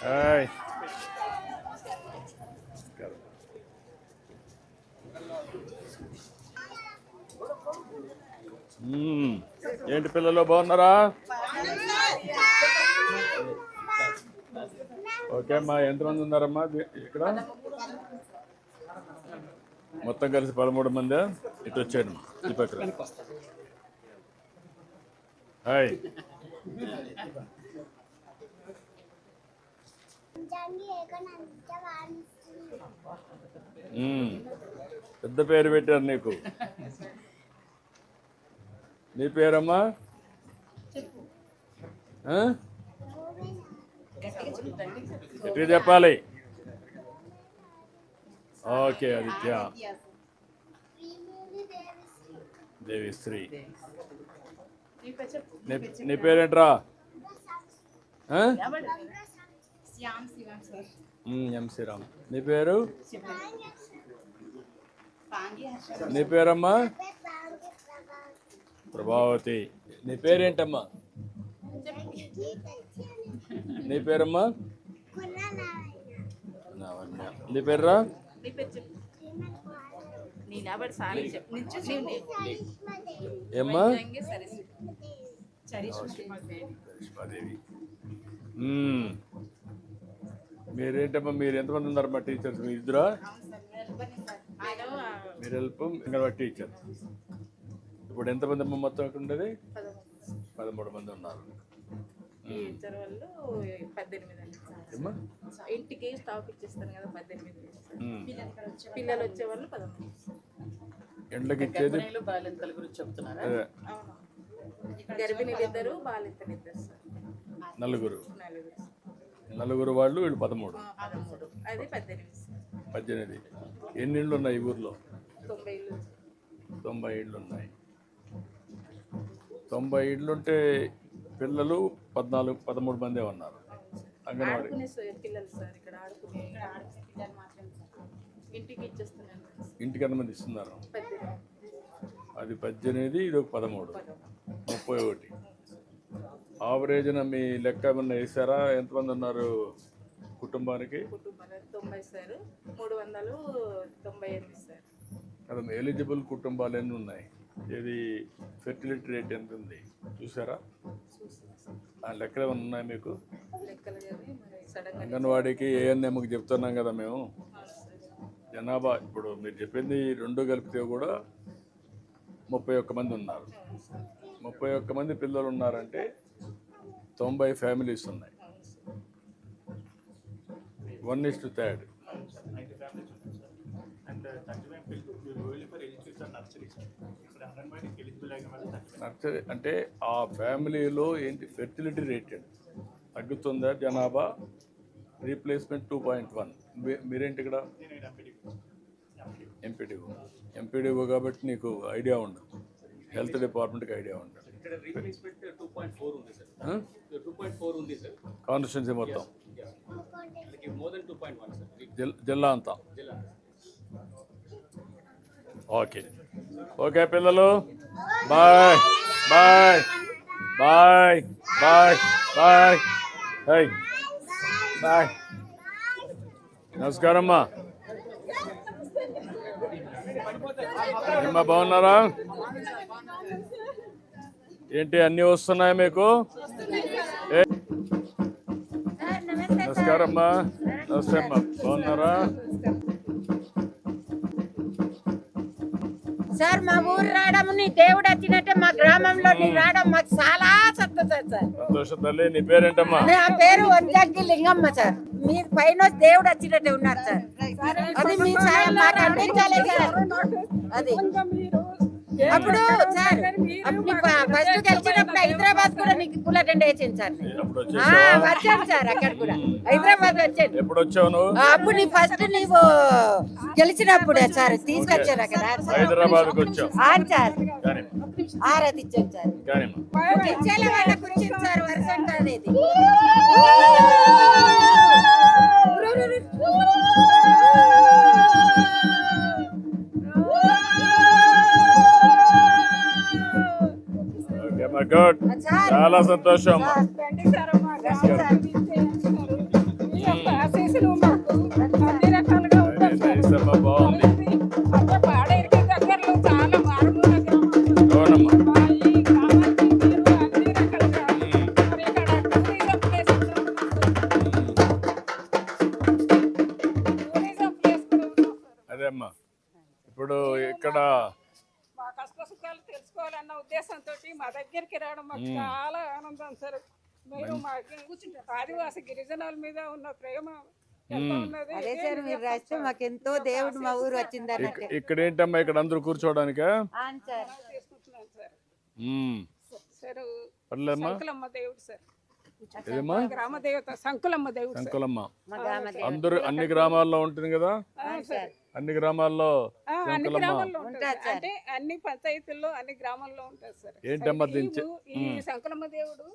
Hi. ఏంటి పిల్లలు బాగున్నారా? ఓకే అమ్మా, ఎంతమంది ఉన్నారమ్మా ఇక్కడ? మొత్తం కలిసి 13 మంది. ఇటు వచ్చాను ఈ పక్కన. హాయ్. పెద్ద పేరు పెట్టారు నీకు. నీ పేరమ్మా? ఎట్లా చెప్పాలి? ఓకే, ఆదిత్య. దేవిశ్రీ. నీ పేరేంట్రా? ఎం శ్రీరామ్. నీ పేరు? నీ పేరమ్మా? ప్రభావతి. నీ పేరేంటమ్మా? నీ పేరమ్మా? నీ పేర్రా? ఏమ్మా? మీరేంటమ్మా? మీరు ఎంతమంది ఉన్నారమ్మా టీచర్స్? మీ ఇద్దరా? మీరు హెల్ప్ అంగన్వాడీ టీచర్. ఇప్పుడు ఎంతమంది అమ్మ మొత్తం అక్కడ ఉండేది? 13 మంది ఉన్నారు. ఇంటికి స్టాప్ ఇచ్చేస్తాను కదా 18. పిల్లలు వచ్చే వాళ్ళు 13. ఎండ్లకి ఇచ్చేది బాలింతల గురించి చెప్తున్నారా? గర్భిణీలు 2, బాలింతలు 2 సార్. నలుగురు వాళ్ళు, వీళ్ళు 13. అది 18. ఎన్ని ఇళ్ళు ఉన్నాయి ఈ ఊర్లో? 90 ఇళ్ళు. 90 ఇళ్ళు ఉన్నాయి. 90 ఇళ్ళుంటే పిల్లలు 13 మందే ఉన్నారు. అంగన్వాడీ పిల్లలు సార్ ఇక్కడ ఆడుకునే ఇంటికి ఇచ్చేస్తున్నాను. ఇంటికి ఎంతమంది ఇస్తున్నారు? అది 18, ఇది ఒక 13, 31. ఆవరేజ్న మీ లెక్క ఏమన్నా వేసారా? ఎంతమంది ఉన్నారు కుటుంబానికి? 90 సార్. 398 సార్. కదా, ఎలిజిబుల్ కుటుంబాలు ఎన్ని ఉన్నాయి? ఏది ఫెర్టిలిటీ రేట్ ఎంత ఉంది చూసారా? ఆ లెక్కలు ఏమైనా ఉన్నాయి మీకు? అంగన్వాడీకి ఏఎన్ఎంకి చెప్తున్నాం కదా మేము. జనాభా ఇప్పుడు మీరు చెప్పింది 2 కలిపితే కూడా 31 మంది ఉన్నారు. 31 మంది పిల్లలు ఉన్నారంటే 90 ఫ్యామిలీస్ ఉన్నాయి. 1:3. నర్సరీ అంటే ఆ ఫ్యామిలీలో ఏంటి ఫెర్టిలిటీ రేట్ తగ్గుతుందా? జనాభా రీప్లేస్మెంట్ 2.1. మీరేంటి ఇక్కడ? ఎంపీడీఓ కాబట్టి నీకు ఐడియా ఉండదు. హెల్త్ డిపార్ట్మెంట్కి ఐడియా ఉండదు. కాన్స్టిట్యున్సీ మొత్తం జిల్లా అంతా. ఓకే ఓకే పిల్లలు, bye bye bye bye bye. Hi bye. నమస్కారం అమ్మా. అమ్మా బాగున్నారా? ఏంటి అన్నీ వస్తున్నాయా మీకు? నమస్కారం అమ్మా. నమస్తే అమ్మా, బాగున్నారా? సార్ మా ఊరు రావడం, నీ దేవుడు వచ్చినట్టే మా గ్రామంలో నీ రావడం మాకు చాలా సంతోషం సార్. సంతోషం తల్లి. నీ పేరేంటమ్మా? నా పేరు వంజాకి లింగమ్మ సార్. మీ పైన దేవుడు వచ్చినట్టే ఉన్నారు సార్. అది మీ సాయం మాకు అందించాలి సార్. అది అప్పుడు సార్ ఫస్ట్ గెలిచినప్పుడు హైదరాబాద్ కూడా నీకు ఫుల్ అటెండ్ వేసింది సార్. వచ్చాను సార్ అక్కడ కూడా, హైదరాబాద్ వచ్చాను. ఎప్పుడు వచ్చావు నువ్వు? అప్పుడు నీ ఫస్ట్ నీవు గెలిచినప్పుడే సార్ తీసుకొచ్చారు అక్కడ హైదరాబాద్ వచ్చావు సార్. ఆరాధి ఇచ్చాను సార్. ఇచ్చేలా వాళ్ళకు వచ్చింది సార్ వరుసంట అనేది. గుడ్, చాలా సంతోషం. ఎక్కడ మా కష్ట సుఖాలు తెలుసుకోవాలన్న ఉద్దేశంతో మా దగ్గరికి రావడం మాకు చాలా ఆనందం సార్. మీరు మా ఆదివాసి గిరిజనుల మీద ఉన్న ప్రేమ ఎంత ఉన్నది. అదే సార్ మీరు రాస్తే మాకెంతో దేవుడు మా ఊరు వచ్చింది అన్నట్టు. ఇక్కడ ఏంటమ్మా ఇక్కడ అందరూ కూర్చోవడానికా? అవును సార్. చేసుకుంటున్నాను సార్. ఉమ్. సార్ పర్లేదమ్మా. సంకులమ్మ దేవుడు సార్, ఏదమ్మా? గ్రామ దేవత సంకులమ్మ దేవుడు సార్. అంకులమ్మ మా గ్రామ అందరూ అన్ని గ్రామాల్లో ఉంటుంది కదా? అవును సార్. అన్ని గ్రామాల్లో అన్ని అంకులమ్మ గ్రామాల్లో ఉంటుంది సార్. అంటే అన్ని పంచాయతీల్లో అన్ని గ్రామాల్లో ఉంటుంది సార్. ఏంటమ్మా ఈ దించే ఈ సంకులమ్మ దేవుడు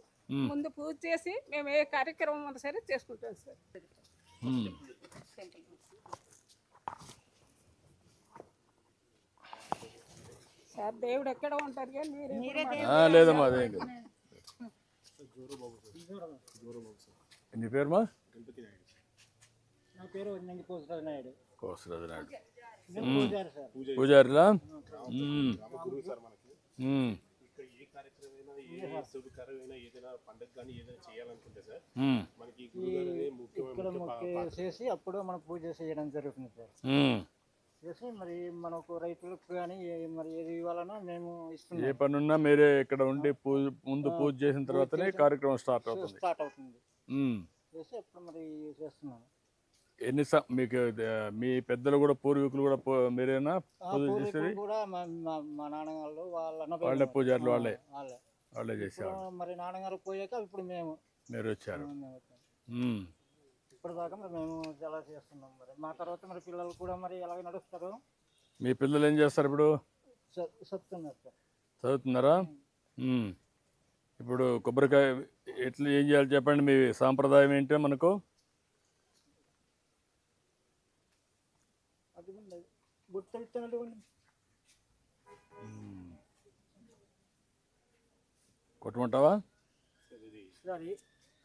ముందు పూజ చేసి మేము ఏ కార్యక్రమం ఉన్నా సరే చేసుకుంటాం సార్. సార్ దేవుడు ఎక్కడ ఉంటారు కానీ మీరే లేదమ్మా అదేం కాదు. నీ పేరుమా? నా పేరు నంది కోసరాజు నాయుడు. కోసరాజు నాయుడు. నేను పూజారి సార్. పూజారిలా? ఇక్కడ ఏ కార్యక్రమైనా ఏ శుభకరమైన ఏదైనా పండుగ కానీ ఏదైనా చేయాలనుకుంటే సార్ మనకి ఇక్కడ మొక్కి చేసి అప్పుడు మనం పూజ చేయడం జరుగుతుంది సార్. చేసి మరి మనకు రైతులకు కానీ మరి ఏది ఇవ్వాలన్నా మేము ఏ ఇస్తున్నాం. పనున్నా మీరే ఇక్కడ ఉండి ముందు పూజ చేసిన తర్వాతనే కార్యక్రమం స్టార్ట్ అవుతుంది. స్టార్ట్ అవుతుంది. ఉమ్. చేసి అప్పుడు మరి చేస్తున్నాను. మీకు మీ పెద్దలు కూడా పూర్వీకులు కూడా మీరేనా పూజ చేసేది? కూడా మా నాన్నగారు వాళ్ళే పూజారులు, వాళ్ళే వాళ్ళే వాళ్ళే చేసేవాళ్ళు. మరి నాన్నగారు పోయాక ఇప్పుడు మేము మీరు వచ్చారు. ఇప్పటిదాకా మరి మేము చాలా చేస్తున్నాం. మరి మా తర్వాత మరి పిల్లలు కూడా మరి ఎలాగ నడుస్తారు. మీ పిల్లలు ఏం చేస్తారు ఇప్పుడు? చెప్తున్నారు సార్. చదువుతున్నారా? ఇప్పుడు కొబ్బరికాయ ఎట్లా ఏం చేయాలి చెప్పండి. మీ సాంప్రదాయం ఏంటో మనకు అది గుర్తు ఇస్తున్నట్టు కొట్టమంటావా? సరే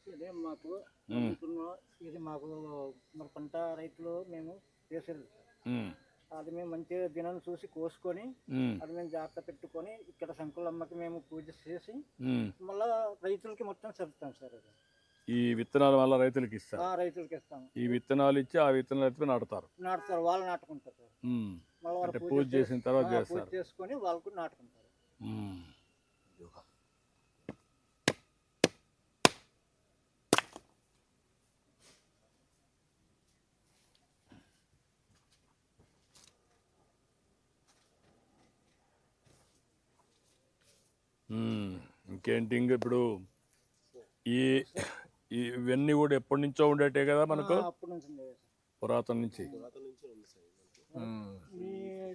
ఇదే మాకు ఇది మాకు మరి పంట రైతులు మేము చేసేది. అది మేము మంచిగా దినాన్ని చూసి కోసుకొని అది మేము జాగ్రత్త పెట్టుకొని ఇక్కడ సంకులమ్మకి మేము పూజ చేసి మళ్ళా రైతులకి మొత్తం చెప్తాం సార్. అది ఈ విత్తనాలు వల్ల రైతులకి ఇస్తారు. రైతులకి ఇస్తాము. ఈ విత్తనాలు ఇచ్చి ఆ విత్తనాలు ఎత్తుకుని నాటుతారు. వాళ్ళు నాటుకుంటారు సార్. మళ్ళీ అంటే పూజ చేసిన తర్వాత చేస్తారు. పూజ చేసుకొని వాళ్ళకు నాటుకుంటారు. ఇంకేంటి ఇంక ఇప్పుడు ఇవన్నీ కూడా ఎప్పటి నుంచో ఉండేటే కదా మనకు? అప్పటి నుంచి పురాతన నుంచి. మీ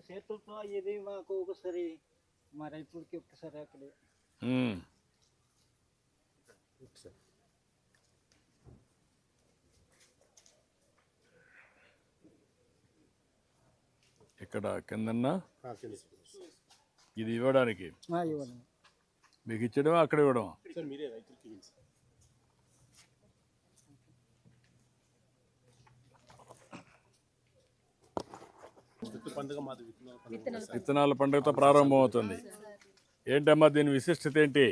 చేతులతో ఇది మాకు ఒకసారి మా రైతులకి ఒకసారి అక్కడ ఇక్కడ కిందన్నా ఇది ఇవ్వడానికి ఇవ్వండి. మీకు ఇచ్చడం అక్కడ ఇవ్వడం? సార్ మీరే రైతులకి ఇవ్వండి సార్. పండుగ మాది విత్తనాల పండుగతో ప్రారంభం అవుతుంది. ఏంటమ్మా దీని విశిష్టత ఏంటి?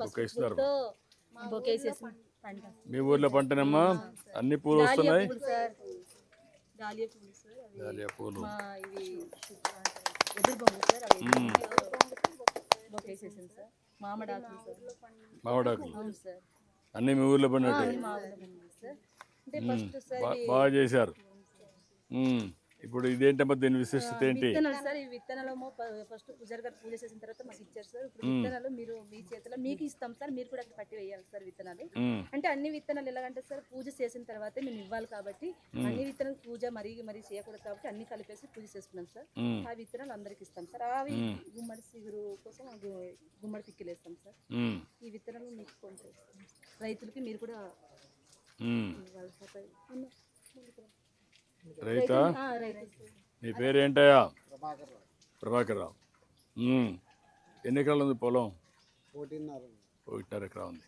బొకే ఇస్తారు. మీ ఊర్లో పంటనమ్మా అన్ని పూలు వస్తున్నాయి. డాలియా పూలు, మామిడాకులు అన్ని మీ ఊర్లో పండినట్టు బాగా చేశారు. ఇప్పుడు ఇదేంటమ్మా దీని విశిష్టత ఏంటి? సార్ ఈ విత్తనాలు ఫస్ట్ పూజారి గారు పూజ చేసిన తర్వాత మాకు ఇచ్చారు సార్. ఇప్పుడు విత్తనాలు మీరు మీ చేతిలో మీకు ఇస్తాం సార్. మీరు కూడా పట్టి వేయాలి సార్ విత్తనాలు. అంటే అన్ని విత్తనాలు ఎలాగంటే సార్ పూజ చేసిన తర్వాతే మేము ఇవ్వాలి కాబట్టి అన్ని విత్తనాలు పూజ మరీ చేయకూడదు కాబట్టి అన్ని కలిపేసి పూజ చేసుకున్నాం సార్. ఆ విత్తనాలు అందరికి ఇస్తాం సార్. అవి గుమ్మడి సిగురు కోసం గుమ్మడి పిక్కిలు వేస్తాం సార్. ఈ విత్తనాలు మీకు కొంచెం రైతులకి మీరు కూడా ఇవ్వాలి సార్. రైతా? నీ పేరు ఏంటయ్యా? ప్రభాకర్ రావు. ఎన్ని ఎకరాలు ఉంది పొలం? 1.5 ఎకరా ఉంది.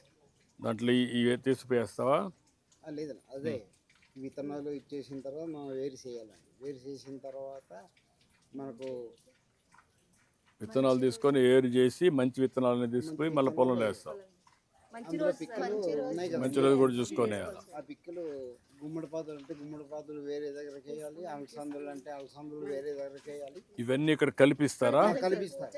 దాంట్లో ఇవి తీసిపోయేస్తావా? లేదు, అదే విత్తనాలు ఇచ్చేసిన తర్వాత మనం వేరు చేయాలండి. వేరు చేసిన తర్వాత మనకు విత్తనాలు తీసుకొని ఏరు చేసి మంచి విత్తనాలని తీసుకుపోయి మళ్ళీ పొలంలో వేస్తాం. అందులో పిక్కలు ఉన్నాయి కదా, మంచి రోజు కూడా చూసుకొని ఆ పిక్కలు గుమ్మడి పాదులు అంటే గుమ్మడి పాదులు వేరే దగ్గరకి వేయాలి, అలసందులు అంటే అలసందులు వేరే దగ్గరకి వేయాలి. ఇవన్నీ ఇక్కడ కల్పిస్తారా? కలిపిస్తారు.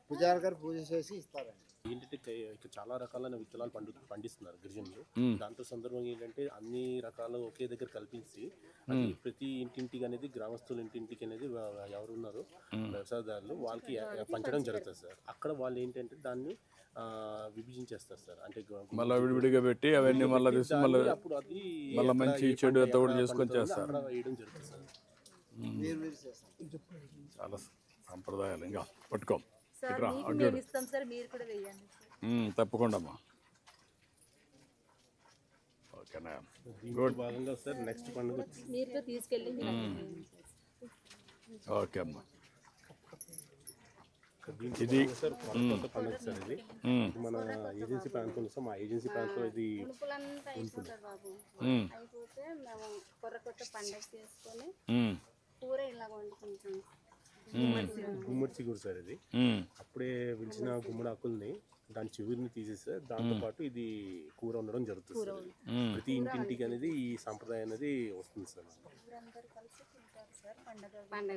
పూజారి గారు పూజ చేసి ఇస్తారండి. ఏంటంటే ఇక్కడ చాలా రకాలైన విత్తనాలు పండిస్తున్నారు గిరిజనులు. దాంతో సందర్భంగా ఏంటంటే అన్ని రకాలు ఒకే దగ్గర కల్పించి అది ప్రతి ఇంటింటికి అనేది గ్రామస్తుల ఇంటింటికి అనేది ఎవరున్నారో వ్యవసాయదారులు వాళ్ళకి పంచడం జరుగుతుంది సార్. అక్కడ వాళ్ళు ఏంటంటే దాన్ని విభజించేస్తారు సార్. అంటే మళ్ళీ విడివిడిగా పెట్టి అవన్నీ మళ్ళీ తీసి మళ్ళీ అప్పుడు అది మళ్ళీ మంచి చెడు అంతా కూడా చేసుకొని చేస్తారు. అక్కడ వేయడం జరుగుతుంది సార్. వేరు వేరు చేస్తాం. చాలా సంప్రదాయాలు. ఇంకా పట్టుకో సార్ మీకు మేము ఇస్తాం సార్, మీరు కూడా వేయండి సార్. తప్పకుండా అమ్మా. ఓకేనా? దీంట్లో భాగంగా సార్ నెక్స్ట్ పండుగ మీరు కూడా తీసుకెళ్ళి మీరు అక్కడ వేయండి సార్. ఓకే అమ్మా. ఇది సార్ కొత్త పండుగ సార్. ఇది మన ఏజెన్సీ ప్రాంతంలో సార్, మా ఏజెన్సీ ప్రాంతంలో ఇది పులుపులంతా అయిపోతారు బాబు. అయిపోతే మేము కొత్త పండగ చేసుకొని కూర ఇలా వండుకుంటాం. గుమ్మడి చిగురు సార్. ఇది అప్పుడే పిలిచిన గుమ్మడి ఆకుల్ని దాని చిగురిని తీసేస్తే దాంతో పాటు ఇది కూర ఉండడం జరుగుతుంది సార్. ప్రతి ఇంటింటికి అనేది ఈ సాంప్రదాయం అనేది వస్తుంది సార్.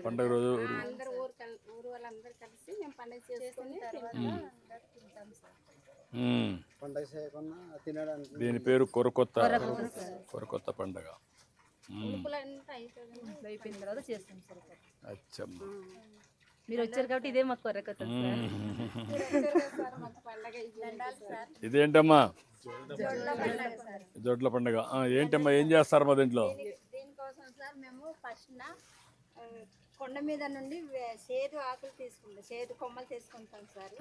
పండగ రోజు అందరు ఊరు వాళ్ళందరూ కలిసి మేము పండగ చేసుకొని పండగ చేయకుండా తినడానికి. దీని పేరు కొరకొత్త పండగ. పులుపులంతా అయిపోయింది. అయిపోయిన తర్వాత చేస్తాం సార్. అచ్చమ్మా. మీరు వచ్చారు కాబట్టి ఇదే మాకు కొరకొత్త సార్. మాకు పండగ ఇదేంటమ్మా? సార్. జొడ్ల పండగ. ఏంటమ్మా, ఏం చేస్తారు మా దీంట్లో? దీనికోసం సార్ మేము ఫస్ట్ కొండ మీద నుండి సేదు ఆకులు తీసుకుంటాం, సేదు కొమ్మలు తీసుకుంటాం సార్.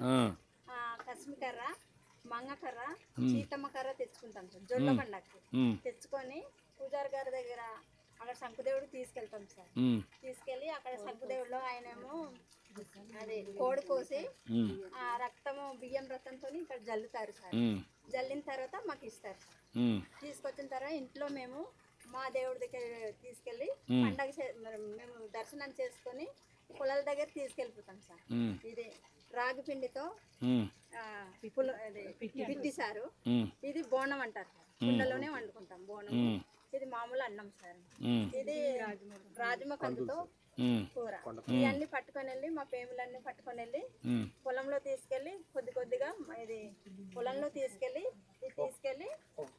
కస్మికర్ర, మంగకర్ర, సీతమ్మకర్ర తెచ్చుకుంటాం సార్. జొడ్ల పండగకి తెచ్చుకొని పూజారి గారి దగ్గర అక్కడ శంకుదేవుడు తీసుకెళ్తాం సార్. తీసుకెళ్ళి అక్కడ శంకుదేవుడులో ఆయనేమో అది కోడి కోసి ఆ రక్తము బియ్యం రక్తంతో ఇక్కడ జల్లుతారు సార్. జల్లిన తర్వాత మాకు ఇస్తారు సార్. తీసుకొచ్చిన తర్వాత ఇంట్లో మేము మా దేవుడి దగ్గర తీసుకెళ్ళి పండగ మేము దర్శనం చేసుకొని పొలాల దగ్గర తీసుకెళ్ళిపోతాం సార్. ఇది రాగి పిండితో పిట్టి సారు. ఇది బోనం అంటారు సార్. కుండలోనే వండుకుంటాం బోనం. ఇది మామూలు అన్నం సార్. ఇది రాజమ కందుతో కూర. ఇవన్నీ పట్టుకొని వెళ్ళి మా పేములన్నీ పట్టుకొని వెళ్ళి పొలంలో తీసుకెళ్ళి కొద్దిగా ఇది పొలంలో తీసుకెళ్ళి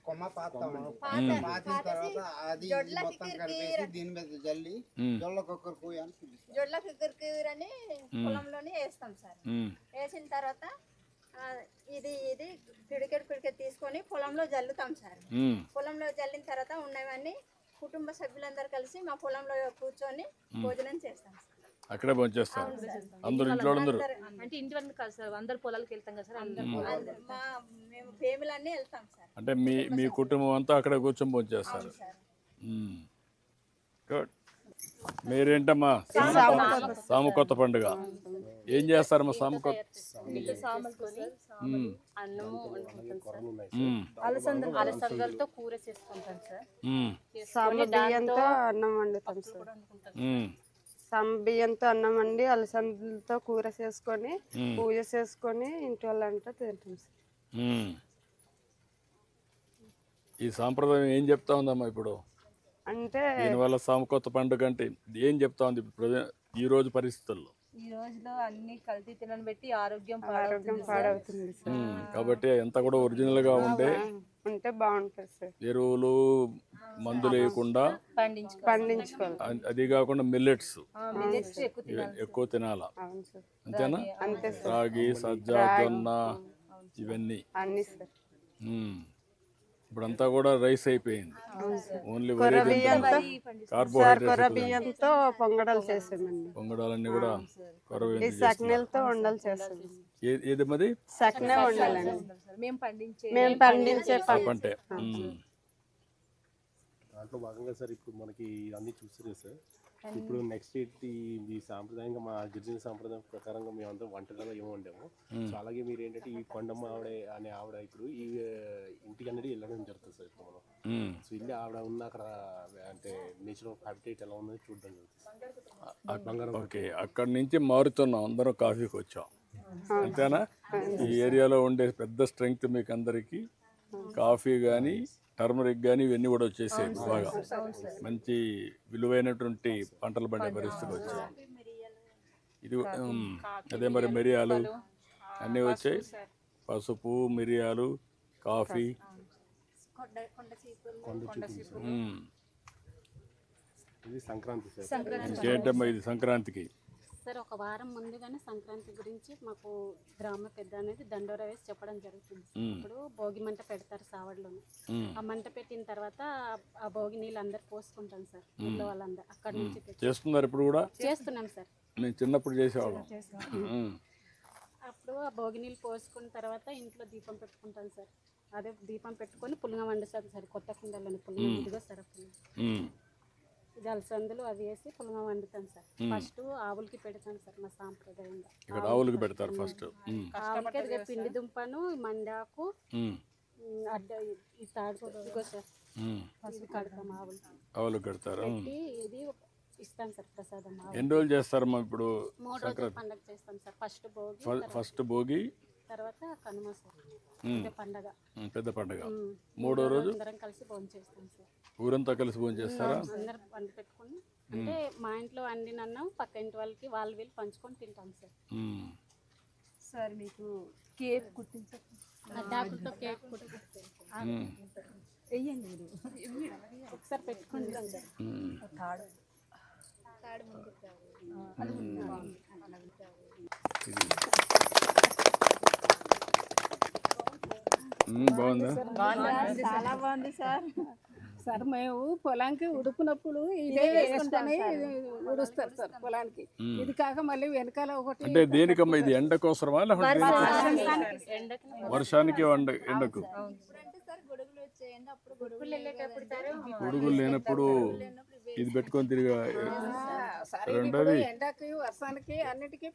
కొమ్మ పాతిన తర్వాత అది మొత్తం కలిపేసి దీని మీద జల్లి జొల్ల కుక్కర్ అని పిలుస్తాం. జొడ్ల కుక్కర్ అని పొలంలోనే వేస్తాం సార్. వేసిన తర్వాత ఇది పిడికెట్ తీసుకొని పొలంలో జల్లుతాం సార్. పొలంలో జల్లిన తర్వాత ఉన్నవన్నీ కుటుంబ సభ్యులందరూ కలిసి మా పొలంలో కూర్చొని భోజనం చేస్తాం సార్. అక్కడే భోంచేస్తారు అందరూ, ఇంట్లో అందరూ. అంటే ఇంటి వరకు కాదు సార్, అందరు పొలాలకు వెళ్తాం కదా సార్. అందరు మేము ఫేమిలన్నీ వెళ్తాం సార్. అంటే మీ కుటుంబం అంతా అక్కడే కూర్చొని భోంచేస్తారు. గుడ్. మీరేంటమ్మా? సామకొత్త పండుగ ఏం చేస్తారమ్మా? అలసందలతో కూర చేసుకుంటాం సార్. బియ్యంతో అన్నం వండుతాం సార్. బియ్యంతో అన్నం వండి అలసందలతో కూర చేసుకొని పూజ చేసుకొని ఇంటి వాళ్ళంతా తింటాం సార్. ఈ సాంప్రదాయం ఏం చెప్తా ఉందమ్మా ఇప్పుడు? అంటే దీనివల్ల సామకొత్త పండుగ అంటే ఏం చెప్తా ఉంది ఈ రోజు పరిస్థితుల్లో? ఈ రోజులో అన్ని కల్తీ తినని పెట్టి ఆరోగ్యం పాడవుతుంది సార్. కాబట్టి ఎంత కూడా ఒరిజినల్ గా ఉంటే బాగుంటుంది సార్. ఎరువులు మందులు వేయకుండా పండించుకోవాలి. అది కాకుండా మిల్లెట్స్ ఎక్కువ తినాలా, అంతేనా? రాగి, సజ్జ, జొన్న ఇవన్నీ. ఇప్పుడంతా కూడా రైస్ అయిపోయింది. ఓన్లీ కొర్ర బియ్యంతో పొంగడాలు చేసామండి. పొంగడాలన్నీ కూడా సకినెలతో వండలు చేస్తాం. ఏది మరి? సకినే వండాలండి. మేము పండించే పంటే. దాంట్లో భాగంగా సార్ ఇప్పుడు మనకి ఇవన్నీ చూసారు సార్. ఇప్పుడు నెక్స్ట్ ఈ సాంప్రదాయంగా మా గిరిజన సాంప్రదాయం ప్రకారంగా మేము అందరం వంటలలో ఏమో వండాము. సో అలాగే మీరు ఏంటంటే ఈ కొండమ్మ ఆవిడ ఇప్పుడు ఈ ఇంటికి అనేది వెళ్ళడం జరుగుతుంది సార్. ఇప్పుడు మనం సో వెళ్ళి ఆవిడ ఉన్న అక్కడ అంటే నేచురల్ హ్యాబిటేట్ ఎలా ఉందని చూడడం జరుగుతుంది. ఓకే, అక్కడి నుంచి మారుతున్నాం, అందరం కాఫీకి వచ్చాం, అంతేనా? ఈ ఏరియాలో ఉండే పెద్ద స్ట్రెంగ్త్ మీకు అందరికీ కాఫీ కానీ టర్మరిక్ కానీ ఇవన్నీ కూడా వచ్చేసాయి బాగా. మంచి విలువైనటువంటి పంటలు పండే పరిస్థితికి వచ్చాయి. ఇది అదే మరి మిరియాలు అన్నీ వచ్చాయి. పసుపు, మిరియాలు, కాఫీ. ఇది సంక్రాంతి సార్. ఇంకేంటమ్మా ఇది సంక్రాంతికి? సార్ ఒక వారం ముందుగానే సంక్రాంతి గురించి మాకు గ్రామ పెద్ద అనేది దండోరా వేసి చెప్పడం జరుగుతుంది. ఇప్పుడు భోగి మంట పెడతారు సావడ్లోనే. ఆ మంట పెట్టిన తర్వాత ఆ భోగి నీళ్ళు అందరు పోసుకుంటాం సార్. ఊళ్ళో వాళ్ళందరూ అక్కడ నుంచి చేస్తున్నారు ఇప్పుడు కూడా? చేస్తున్నాం సార్. నేను చిన్నప్పుడు చేసేవాళ్ళం. అప్పుడు ఆ భోగి నీళ్ళు పోసుకున్న తర్వాత ఇంట్లో దీపం పెట్టుకుంటాం సార్. అదే దీపం పెట్టుకొని పులింగ వండుతాం సార్. కొత్త కుండలోని పులింగ ఇదిగో సార్ జలసందులు అవి వేసి పులింగ వండుతాం సార్. ఫస్ట్ ఆవులకి పెడతాం సార్ మా సాంప్రదాయంగా. ఇక్కడ ఆవులకి పెడతారు ఫస్ట్. ఆవులకి అదిగో పిండి దుంపను మండాకు అడ్డ ఈ తాడు ఇదిగో సార్ ఇది కడతాం ఆవులకి కడతారు. ఇది ఇస్తాం సార్ ప్రసాదం. ఎన్ని రోజులు చేస్తారమ్మా ఇప్పుడు? 3 రోజులు పండుగ చేస్తాం సార్. ఫస్ట్ భోగి, తర్వాత కనుమ సార్. పండగ పెద్ద పండగ. 3వ రోజు అందరం కలిసి భోజనం చేస్తాం సార్. ఊరంతా కలిసి భోజనం చేస్తారా? అందరం వండి పెట్టుకుని అంటే మా ఇంట్లో వండినన్నం పక్క ఇంటి వాళ్ళకి వాళ్ళు వీళ్ళు పంచుకొని తింటాం సార్. సార్ మీకు కేక్ కుట్టించండి. అడ్డాకులతో కేక్ వెయ్యండి మీరు ఒకసారి పెట్టుకుంటాం సార్. బాగుందా? చాలా బాగుంది సార్. సార్ మేము పొలానికి ఉడుకున్నప్పుడు ఇదే వేసుకొని ఉడుస్తారు సార్ పొలానికి. ఇది కాక మళ్ళీ వెనకాల ఒకటి. అంటే దేనికమ్మా ఇది? ఎండ కోసమా లేకపోతే వర్షానికి ఎండకు? గొడుగులు లేనప్పుడు ఇది పెట్టుకొని తిరిగా. రెండోది ఎండకి వర్షానికి అన్నిటికీ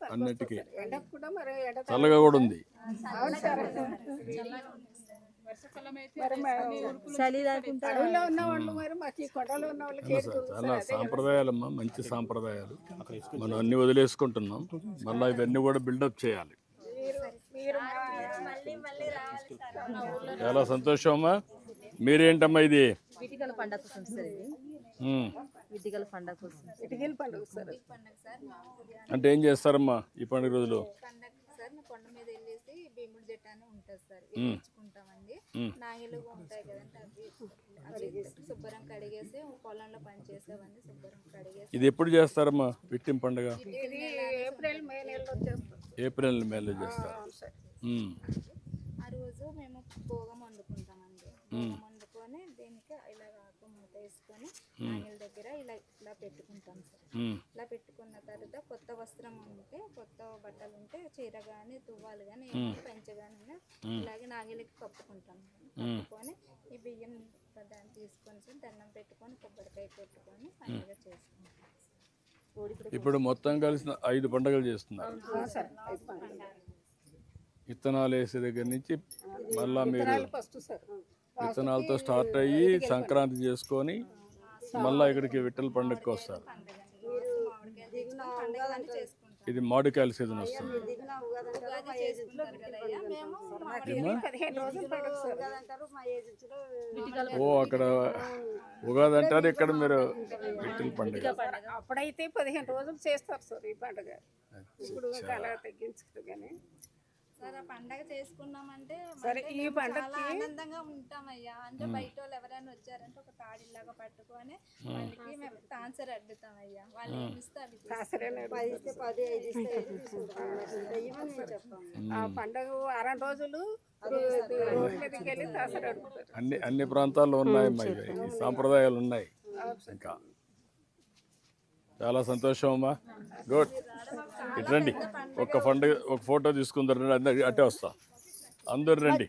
ఎండకు కూడా మరి చల్లగా కూడా ఉంది. అడవిలో ఉన్న వాళ్ళు మరి మాకు ఈ కొండలో ఉన్న వాళ్ళకి చాలా సాంప్రదాయాలమ్మా, మంచి సాంప్రదాయాలు. మనం అన్ని వదిలేసుకుంటున్నాం. మళ్ళీ ఇవన్నీ కూడా బిల్డప్ చేయాలి. చాలా సంతోషం అమ్మా. మీరేంటమ్మా ఇది? విటికల పండగ కోసం సార్. ఇది విటికల పండగ కోసం. ఇటుకల పండుగ సార్. అంటే ఏం చేస్తారమ్మా ఈ పండుగ రోజులు? కొండ మీద వెళ్ళేసి భీముడి జట్టు అని ఉంటుంది సార్. ఇచ్చుకుంటామండి. నాగలు ఉంటాయి కదండి అవి శుభ్రం కడిగేసి పొలంలో పని చేసేవన్నీ శుభ్రం కడిగేసి. ఇది ఎప్పుడు చేస్తారమ్మా విట్టిం పండుగ? ఏప్రిల్ మే నెలలో చేస్తాం. ఏప్రిల్ మేలో చేస్తారు. ఆ రోజు మేము భోగం వండుకుంటామండి. భోగం వండుకొని దీనికి ఇలా మూత వేసుకొని నాగల దగ్గర ఇలా పెట్టుకుంటాం సార్. ఇలా పెట్టుకున్న తర్వాత కొత్త వస్త్రం ఉంటే, కొత్త బట్టలు ఉంటే, చీర కానీ తువ్వాలు కానీ పంచ కానీ ఇలాగే నాగలికి కప్పుకుంటాం. కప్పుకొని ఈ బియ్యం దాన్ని తీసుకొని దండం పెట్టుకొని కొబ్బరికాయ పెట్టుకొని పండుగ చేసుకుంటాం. ఇప్పుడు మొత్తం కలిసి 5 పండుగలు చేస్తున్నారు. విత్తనాలు వేసే దగ్గర నుంచి మళ్ళా మీరు విత్తనాలతో స్టార్ట్ అయ్యి సంక్రాంతి చేసుకొని మళ్ళీ ఇక్కడికి విట్టల పండుగకి వస్తారు. ఇది మామిడికాయల సీజన్ వస్తుంది. ఓ అక్కడ ఉగాది అంటారు, ఇక్కడ మీరు విట్టల పండుగ. అప్పుడైతే 15 రోజులు చేస్తారు సార్ ఈ పండుగ. ఇప్పుడు అలా తగ్గించుకుంటారు కానీ సార్ ఆ పండగ చేసుకున్నామంటే ఈ పండగ ఆనందంగా ఉంటామయ్యా. అంటే బయట వాళ్ళు ఎవరైనా వచ్చారంటే ఒక తాడిలాగా పట్టుకొని వాళ్ళకి మేము తాన్సర్ అడ్డుతామయ్యా. వాళ్ళు ఏమి ఇస్తే అవి ఆ పండగ 6 రోజులు అన్ని ప్రాంతాల్లో ఉన్నాయమ్మా ఈ సాంప్రదాయాలు ఉన్నాయి. ఇంకా చాలా సంతోషం అమ్మా. గుడ్. ఇటు రండి, ఒక ఫోటో తీసుకుందరు. అట్టే వస్తా. అందరు రండి.